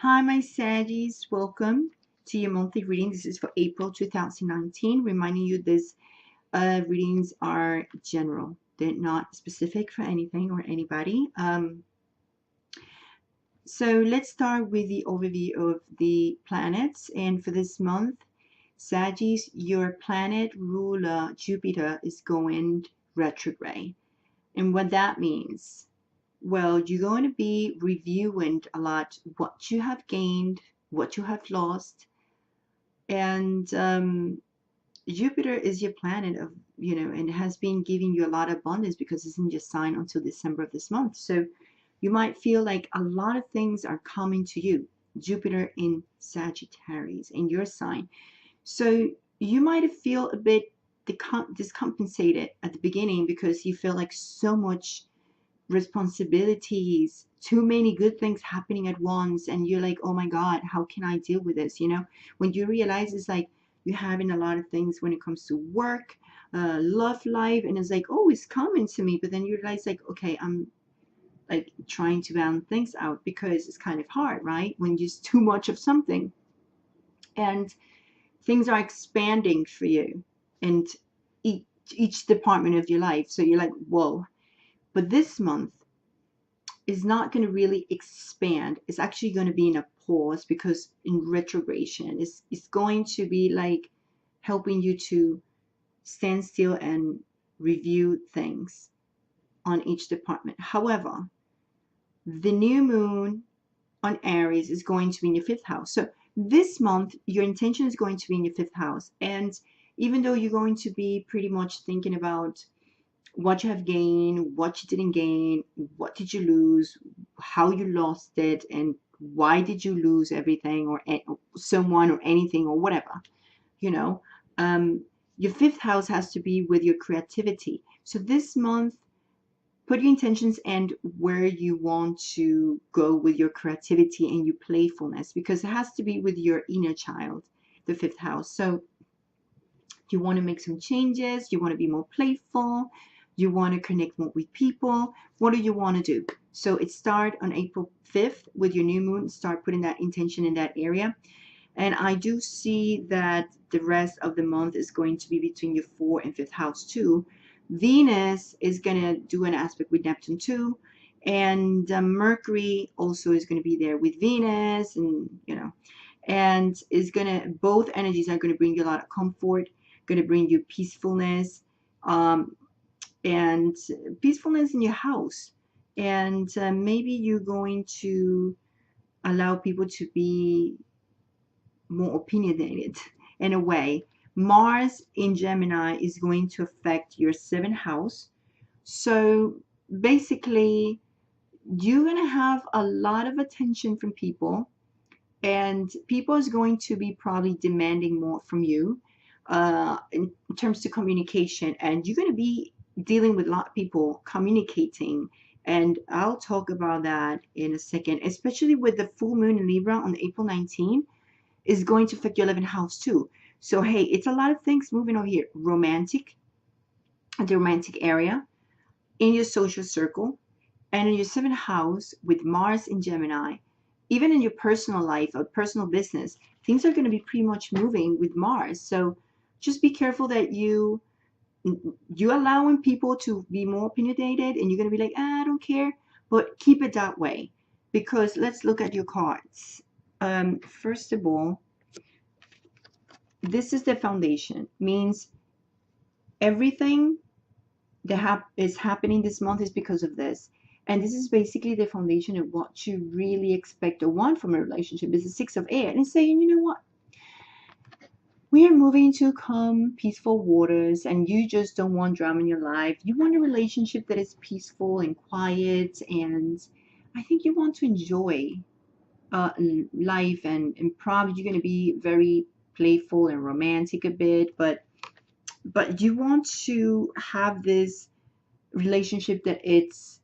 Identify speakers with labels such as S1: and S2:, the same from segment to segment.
S1: Hi, my Saggies. Welcome to your monthly reading. This is for April 2019. Reminding you this readings are general. They're not specific for anything or anybody. So let's start with the overview of the planets. And for this month, Saggies, your planet ruler Jupiter is going retrograde. And what that means, well, you're going to be reviewing a lot what you have gained, what you have lost, and Jupiter is your planet of, and has been giving you a lot of abundance because it's in your sign until December of this month. So you might feel like a lot of things are coming to you. Jupiter in Sagittarius in your sign. So you might feel a bit discompensated at the beginning because you feel like so much responsibilities, too many good things happening at once, and you're like, oh my God, how can I deal with this? When you realize it's like you're having a lot of things when it comes to work, love life, and it's like, oh, it's coming to me, but then you realize like, okay, I'm like trying to balance things out because it's kind of hard, right? When there's too much of something and things are expanding for you and each department of your life. So you're like, whoa. But this month is not going to really expand. It's actually going to be in a pause because in retrogression, it's going to be like helping you to stand still and review things on each department. However, the new moon on Aries is going to be in your fifth house. So this month, your intention is going to be in your fifth house. And even though you're going to be pretty much thinking about what you have gained, what you didn't gain, what did you lose, how you lost it, and why did you lose everything or someone or anything or whatever, you know. Your fifth house has to be with your creativity. So this month, put your intentions and where you want to go with your creativity and your playfulness, because it has to be with your inner child, the fifth house. So you want to make some changes, you want to be more playful, you want to connect more with people. What do you want to do? So it starts on April 5th with your new moon. Start putting that intention in that area. And I do see that the rest of the month is going to be between your 4th and 5th house too. Venus is going to do an aspect with Neptune too. And Mercury also is going to be there with Venus, and and is going to, both energies are going to bring you a lot of comfort, going to bring you peacefulness, and peacefulness in your house. And maybe you're going to allow people to be more opinionated in a way. Mars in Gemini is going to affect your 7th house. So basically, you're going to have a lot of attention from people, and people is going to be probably demanding more from you in terms of communication, and you're going to be dealing with a lot of people communicating, and I'll talk about that in a second. Especially with the full moon in Libra on April 19 is going to affect your 11th house too. So hey, it's a lot of things moving over here. The romantic area, in your social circle, and in your 7th house with Mars in Gemini. Even in your personal life or personal business, things are going to be pretty much moving with Mars. So just be careful that you're allowing people to be more opinionated, and you're going to be like, I don't care, but keep it that way. Because let's look at your cards. First of all, this is the foundation. Means everything that is happening this month is because of this. And this is basically the foundation of what you really expect or want from a relationship. It's the 6 of air. And it's saying, you know what? We are moving to calm, peaceful waters, and you just don't want drama in your life. You want a relationship that is peaceful and quiet, and I think you want to enjoy life, and probably you're going to be very playful and romantic a bit, but you want to have this relationship that it's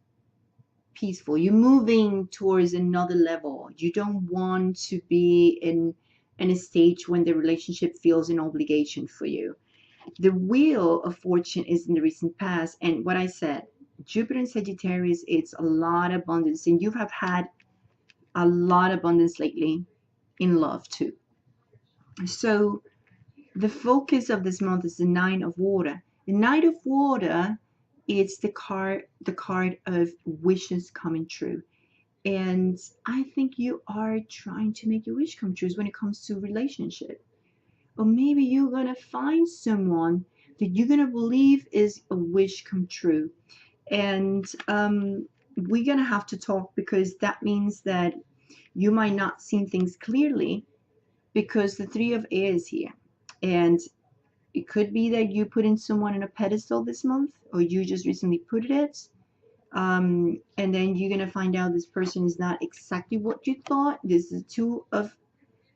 S1: peaceful. You're moving towards another level. You don't want to be in a stage when the relationship feels an obligation for you. The wheel of fortune is in the recent past, and what I said, Jupiter in Sagittarius, it's a lot of abundance, and you have had a lot of abundance lately in love too. So the focus of this month is the Nine of Water. The Knight of Water, it's the card of wishes coming true. And I think you are trying to make your wish come true when it comes to relationship. Or maybe you're gonna find someone that you're gonna believe is a wish come true. And we're gonna have to talk, because that means that you might not see things clearly, because the Three of Air is here. And it could be that you put in someone on a pedestal this month, or you just recently put it. And then you're gonna find out this person is not exactly what you thought. This is Two of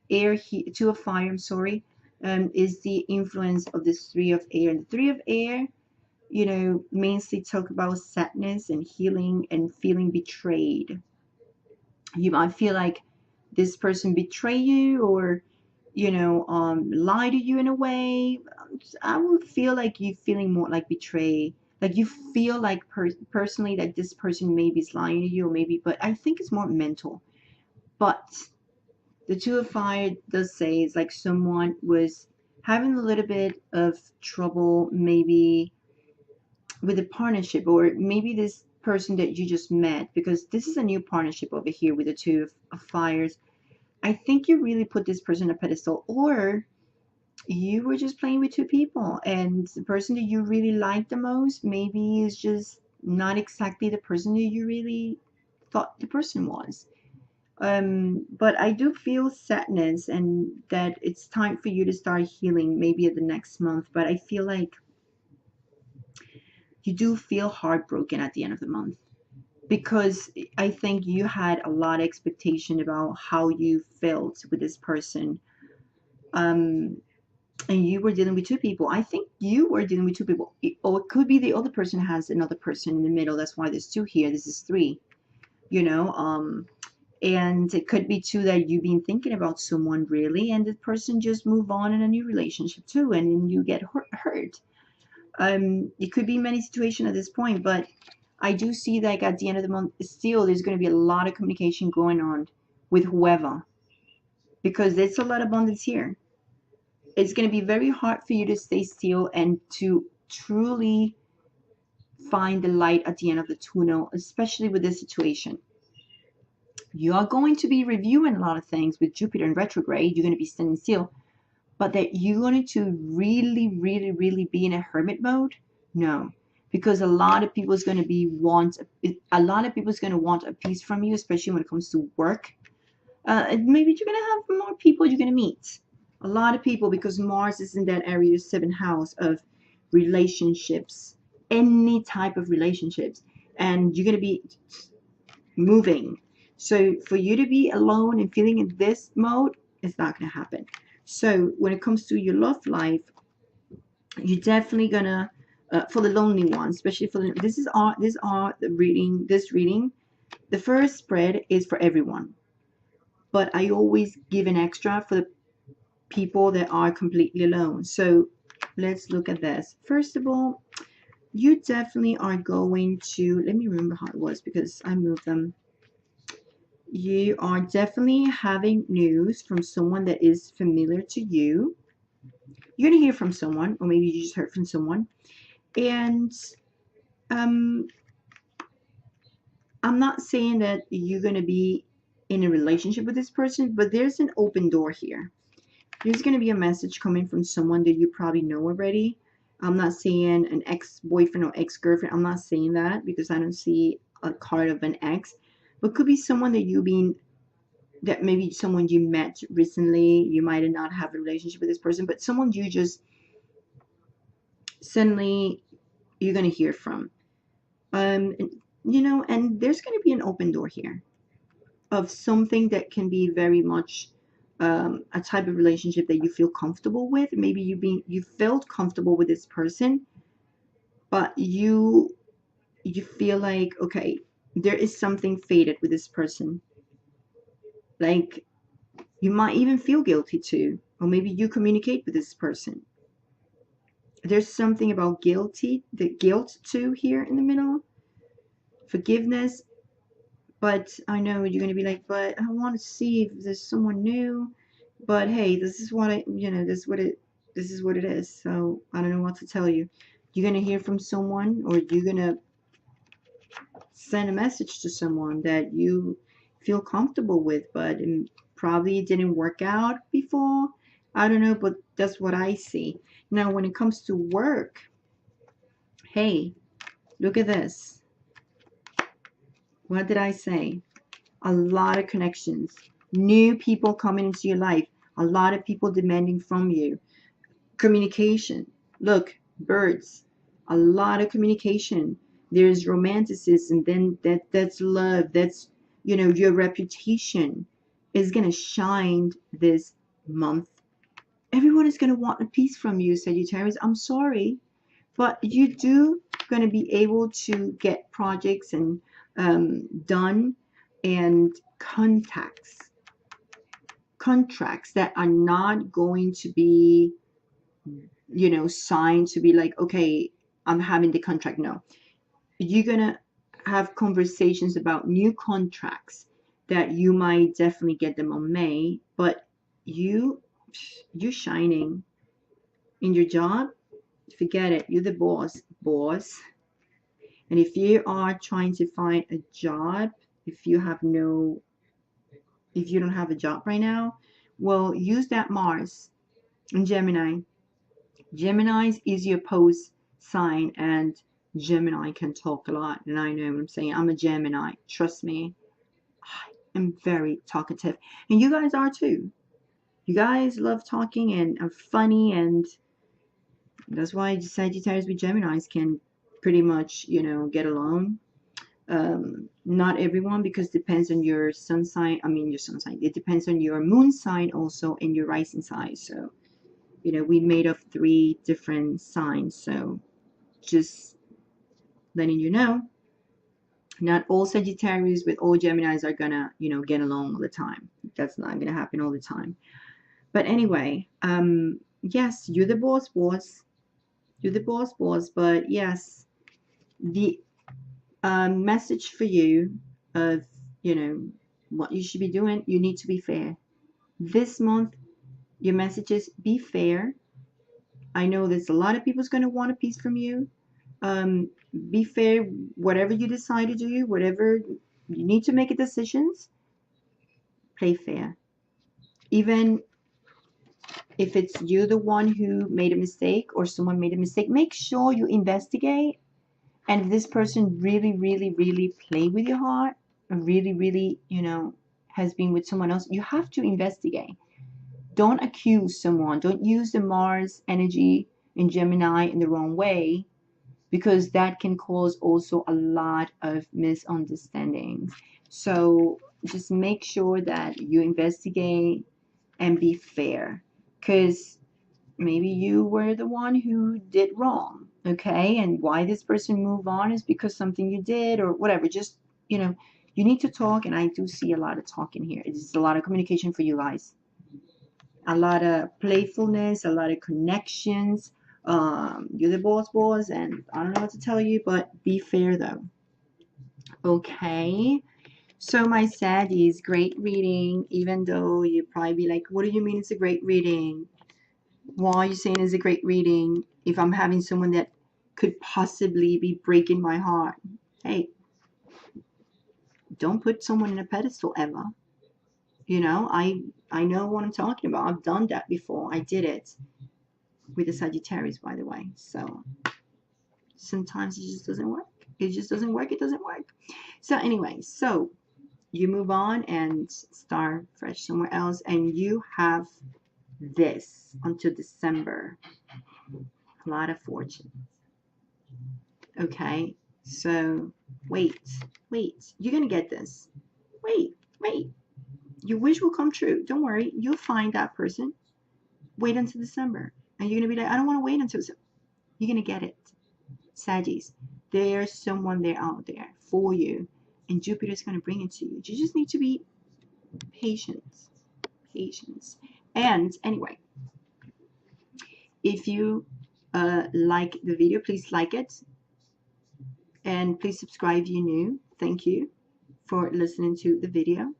S1: Air, Two of Fire, I'm sorry, is the influence of this Three of Air. And the Three of Air, mainly talk about sadness and healing and feeling betrayed. You might feel like this person betray you, or lie to you in a way. I would feel like you feeling more like betray, like you feel like personally that this person maybe is lying to you, or maybe, but I think it's more mental. But the Two of Fire does say it's like someone was having a little bit of trouble, maybe with a partnership, or maybe this person that you just met, because this is a new partnership over here with the Two of Fires. I think you really put this person on a pedestal, or you were just playing with two people, and the person that you really like the most maybe is just not exactly the person that you really thought the person was. But I do feel sadness, and that it's time for you to start healing maybe at the next month. But I feel like you do feel heartbroken at the end of the month, because I think you had a lot of expectation about how you felt with this person. Um, and you were dealing with two people. I think you were dealing with two people. Or it could be the other person has another person in the middle. That's why there's two here. This is three, you know. And it could be too that you've been thinking about someone really, and the person just move on in a new relationship too, and then you get hurt. It could be many situations at this point, but I do see like at the end of the month, still there's going to be a lot of communication going on with whoever, because there's a lot of abundance here. It's going to be very hard for you to stay still and to truly find the light at the end of the tunnel, especially with this situation. You are going to be reviewing a lot of things with Jupiter in retrograde. You're going to be standing still, but that you're going to really, really, really be in a hermit mode? No, because a lot of people is going to want a piece from you, especially when it comes to work. And maybe you're going to have more people you're going to meet. A lot of people, because Mars is in that area, 7th house of relationships, any type of relationships, and you're going to be moving. So for you to be alone and feeling in this mode, it's not going to happen. So when it comes to your love life, you're definitely gonna, for the lonely ones, especially for this reading. The first spread is for everyone, but I always give an extra for the people that are completely alone. So let's look at this. First of all, you definitely are going to, let me remember how it was because I moved them. You are definitely having news from someone that is familiar to you. You're going to hear from someone, or maybe you just heard from someone. And I'm not saying that you're going to be in a relationship with this person, but there's an open door here. There's going to be a message coming from someone that you probably know already. I'm not saying an ex-boyfriend or ex-girlfriend. I'm not saying that because I don't see a card of an ex. But it could be someone that maybe someone you met recently. You might not have a relationship with this person, but someone you just suddenly you're going to hear from. And there's going to be an open door here of something that can be very much a type of relationship that you feel comfortable with. Maybe you felt comfortable with this person, but you feel like, okay, there is something faded with this person. Like you might even feel guilty too, or maybe you communicate with this person. There's something about the guilt too here in the middle. Forgiveness, But I know you're going to be like, but I want to see if there's someone new. But hey, this is what this is what it is. So I don't know what to tell you. You're going to hear from someone, or you're going to send a message to someone that you feel comfortable with, but probably it didn't work out before. I don't know, but that's what I see. Now, when it comes to work, hey, look at this. What did I say? A lot of connections, new people coming into your life, a lot of people demanding from you. Communication. Look, birds, a lot of communication. There's romanticism, then that's love, that's your reputation is gonna shine this month. Everyone is gonna want a piece from you, Sagittarius. I'm sorry, but you do going to be able to get projects and done, and contracts that are not going to be signed to be like, okay, I'm having the contract. No, you're going to have conversations about new contracts that you might definitely get them on May, but you're shining in your job. Forget it. You're the boss. And if you are trying to find a job, if you don't have a job right now, well, use that Mars in Gemini. Gemini's is your post sign, and Gemini can talk a lot. And I know what I'm saying. I'm a Gemini. Trust me. I am very talkative. And you guys are too. You guys love talking and are funny, and that's why Sagittarius with Geminis can pretty much, get along. Not everyone, because depends on your sun sign. I mean, your sun sign. It depends on your moon sign also, and your rising sign. So, we made of 3 different signs. So, just letting you know, not all Sagittarius with all Geminis are gonna, get along all the time. That's not gonna happen all the time. But anyway, yes, you're the boss. You're the boss. But yes, the message for you of what you should be doing, you need to be fair this month. Your messages, be fair. I know there's a lot of people's going to want a piece from you. Be fair. Whatever you decide to do, whatever you need to make a decisions, play fair. Even if it's you the one who made a mistake, or someone made a mistake, make sure you investigate. And if this person really, really, really played with your heart, really, really, has been with someone else, you have to investigate. Don't accuse someone. Don't use the Mars energy in Gemini in the wrong way, because that can cause also a lot of misunderstandings. So just make sure that you investigate and be fair, because maybe you were the one who did wrong, okay? And why this person moved on is because something you did or whatever. Just, you need to talk, and I do see a lot of talking here. It's a lot of communication for you guys. A lot of playfulness, a lot of connections. You're the boss, and I don't know what to tell you, but be fair though. Okay. So my Saddies, great reading, even though you probably be like, what do you mean it's a great reading? Why are you saying it's a great reading if I'm having someone that could possibly be breaking my heart? Hey, don't put someone in a pedestal ever. I know what I'm talking about. I've done that before. I did it with the Sagittarius, by the way. So sometimes it just doesn't work. It just doesn't work. It doesn't work. So anyway, so you move on and start fresh somewhere else, and you have this until December. A lot of fortune. Okay, so wait, you're gonna get this. Wait, your wish will come true. Don't worry, you'll find that person. Wait until December, and you're gonna be like, I don't want to wait until December. You're gonna get it. Saggies, there's someone there out there for you, and Jupiter's gonna bring it to you. You just need to be patient. And anyway, if you like the video, please like it, and please subscribe if you're new. Thank you for listening to the video,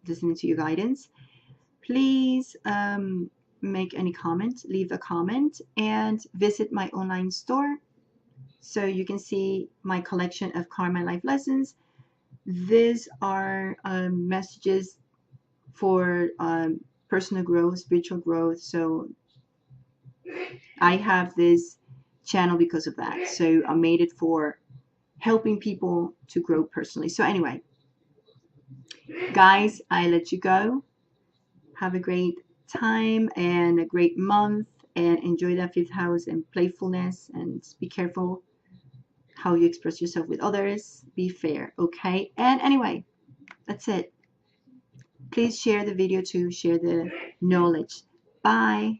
S1: listening to your guidance. Please make any comment, leave a comment, and visit my online store so you can see my collection of Karma Life Lessons. These are messages for personal growth, spiritual growth. So I have this channel because of that. So I made it for helping people to grow personally. So anyway, guys, I let you go. Have a great time and a great month, and enjoy that fifth house and playfulness, and be careful how you express yourself with others. Be fair, okay? And anyway, that's it. Please share the video to share the knowledge. Bye.